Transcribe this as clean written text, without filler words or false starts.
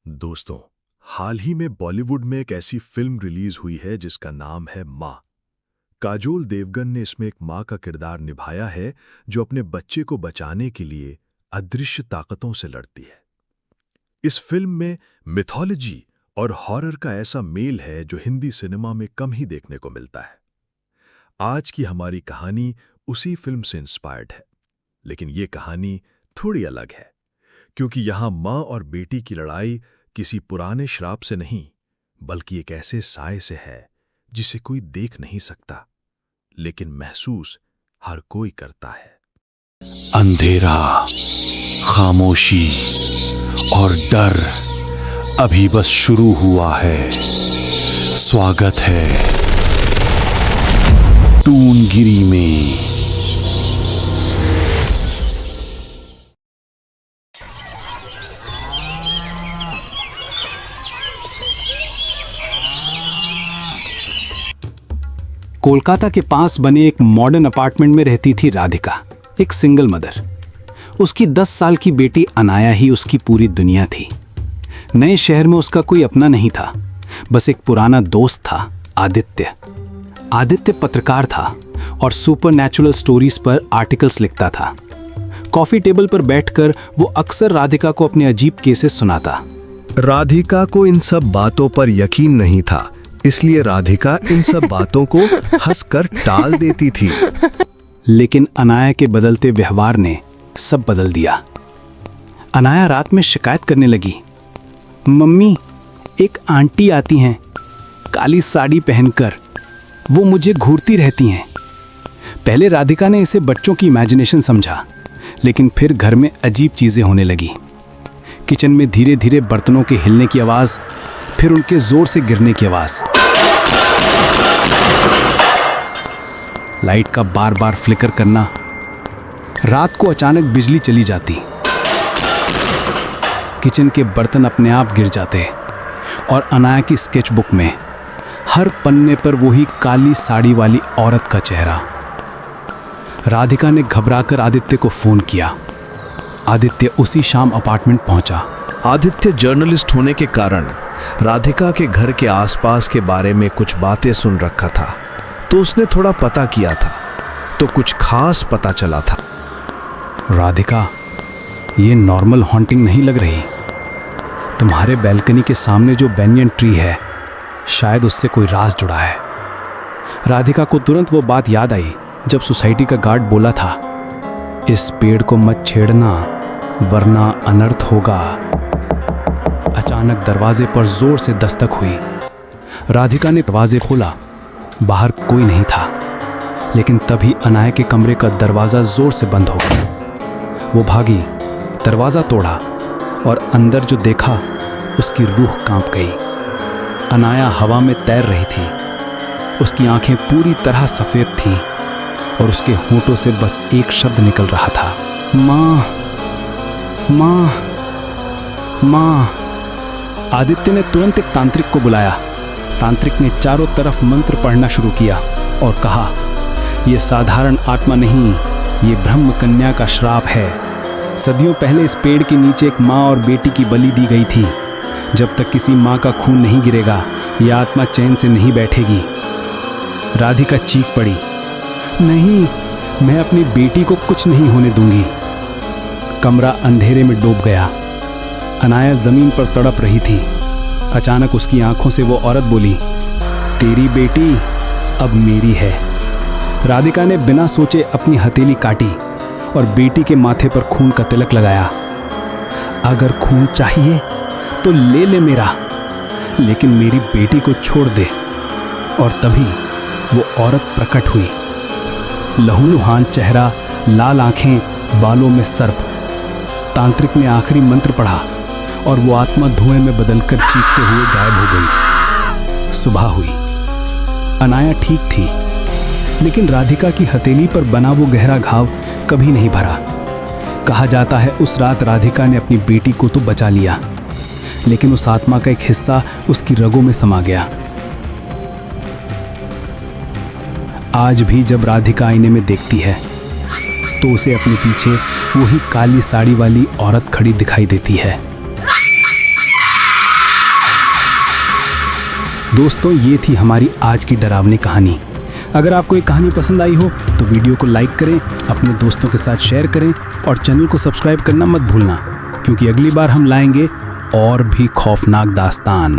दोस्तों, हाल ही में बॉलीवुड में एक ऐसी फिल्म रिलीज हुई है जिसका नाम है मां। काजोल देवगन ने इसमें एक मां का किरदार निभाया है जो अपने बच्चे को बचाने के लिए अदृश्य ताकतों से लड़ती है। इस फिल्म में मिथोलॉजी और हॉरर का ऐसा मेल है जो हिंदी सिनेमा में कम ही देखने को मिलता है। आज की हमारी कहानी उसी फिल्म से इंस्पायर्ड है, लेकिन ये कहानी थोड़ी अलग है, क्योंकि यहां मां और बेटी की लड़ाई किसी पुराने श्राप से नहीं, बल्कि एक ऐसे साए से है जिसे कोई देख नहीं सकता, लेकिन महसूस हर कोई करता है। अंधेरा, खामोशी और डर अभी बस शुरू हुआ है। स्वागत है टूनगिरी में। कोलकाता के पास बने एक मॉडर्न अपार्टमेंट में रहती थी राधिका, एक सिंगल मदर। उसकी 10 साल की बेटी अनाया ही उसकी पूरी दुनिया थी। नए शहर में उसका कोई अपना नहीं था, बस एक पुराना दोस्त था, आदित्य। आदित्य पत्रकार था और सुपरनैचुरल स्टोरीज पर आर्टिकल्स लिखता था। कॉफी टेबल पर बैठकर वो अक्सर राधिका को अपने अजीब केसेस सुनाता। राधिका को इन सब बातों पर यकीन नहीं था, इसलिए राधिका इन सब बातों को हंसकर टाल देती थी। लेकिन अनाया के बदलते व्यवहार ने सब बदल दिया। अनाया रात में शिकायत करने लगी, मम्मी, एक आंटी आती हैं, काली साड़ी पहनकर, वो मुझे घूरती रहती हैं। पहले राधिका ने इसे बच्चों की इमेजिनेशन समझा, लेकिन फिर घर में अजीब चीजें होने लगी। किचन में धीरे धीरे बर्तनों के हिलने की आवाज, फिर उनके जोर से गिरने की आवाज। लाइट का बार बार फ्लिकर करना। रात को अचानक बिजली चली जाती, किचन के बर्तन अपने आप गिर जाते और अनाया की स्केचबुक में हर पन्ने पर वही काली साड़ी वाली औरत का चेहरा। राधिका ने घबराकर आदित्य को फोन किया। आदित्य उसी शाम अपार्टमेंट पहुंचा। आदित्य जर्नलिस्ट होने के कारण राधिका के घर के आसपास के बारे में कुछ बातें सुन रखा था, तो उसने थोड़ा पता किया था, तो कुछ खास पता चला था। राधिका, ये नॉर्मल हॉन्टिंग नहीं लग रही। तुम्हारे बैल्कनी के सामने जो बेनियन ट्री है, शायद उससे कोई राज जुड़ा है। राधिका को तुरंत वो बात याद आई जब सोसाइटी का गार्ड बोला था, इस पेड़ को मत छेड़ना वरना अनर्थ होगा। अचानक दरवाजे पर जोर से दस्तक हुई। राधिका ने दरवाजे खोला। बाहर कोई नहीं था, लेकिन तभी अनाया के कमरे का दरवाजा जोर से बंद हो गया। वो भागी, दरवाजा तोड़ा और अंदर जो देखा उसकी रूह कांप गई। अनाया हवा में तैर रही थी। उसकी आंखें पूरी तरह सफेद थीं और उसके होंठों से बस एक शब्द निकल रहा था, माँ, माँ, माँ। आदित्य ने तुरंत एक तांत्रिक को बुलाया। तांत्रिक ने चारों तरफ मंत्र पढ़ना शुरू किया और कहा, यह साधारण आत्मा नहीं, ये ब्रह्म कन्या का श्राप है। सदियों पहले इस पेड़ के नीचे एक माँ और बेटी की बलि दी गई थी। जब तक किसी माँ का खून नहीं गिरेगा, यह आत्मा चैन से नहीं बैठेगी। राधिका चीख पड़ी, नहीं, मैं अपनी बेटी को कुछ नहीं होने दूंगी। कमरा अंधेरे में डूब गया। अनाया जमीन पर तड़प रही थी। अचानक उसकी आंखों से वो औरत बोली, तेरी बेटी अब मेरी है। राधिका ने बिना सोचे अपनी हथेली काटी और बेटी के माथे पर खून का तिलक लगाया। अगर खून चाहिए तो ले ले मेरा, लेकिन मेरी बेटी को छोड़ दे। और तभी वो औरत प्रकट हुई। लहूलुहान चेहरा, लाल आंखें, बालों में सर्प। तांत्रिक ने आखिरी मंत्र पढ़ा और वो आत्मा धुएं में बदलकर चीखते हुए गायब हो गई। सुबह हुई। अनाया ठीक थी, लेकिन राधिका की हथेली पर बना वो गहरा घाव कभी नहीं भरा। कहा जाता है उस रात राधिका ने अपनी बेटी को तो बचा लिया, लेकिन उस आत्मा का एक हिस्सा उसकी रगों में समा गया। आज भी जब राधिका आईने में देखती है तो उसे अपने पीछे वही काली साड़ी वाली औरत खड़ी दिखाई देती है। दोस्तों, ये थी हमारी आज की डरावनी कहानी। अगर आपको ये कहानी पसंद आई हो तो वीडियो को लाइक करें, अपने दोस्तों के साथ शेयर करें और चैनल को सब्सक्राइब करना मत भूलना, क्योंकि अगली बार हम लाएंगे और भी खौफनाक दास्तान।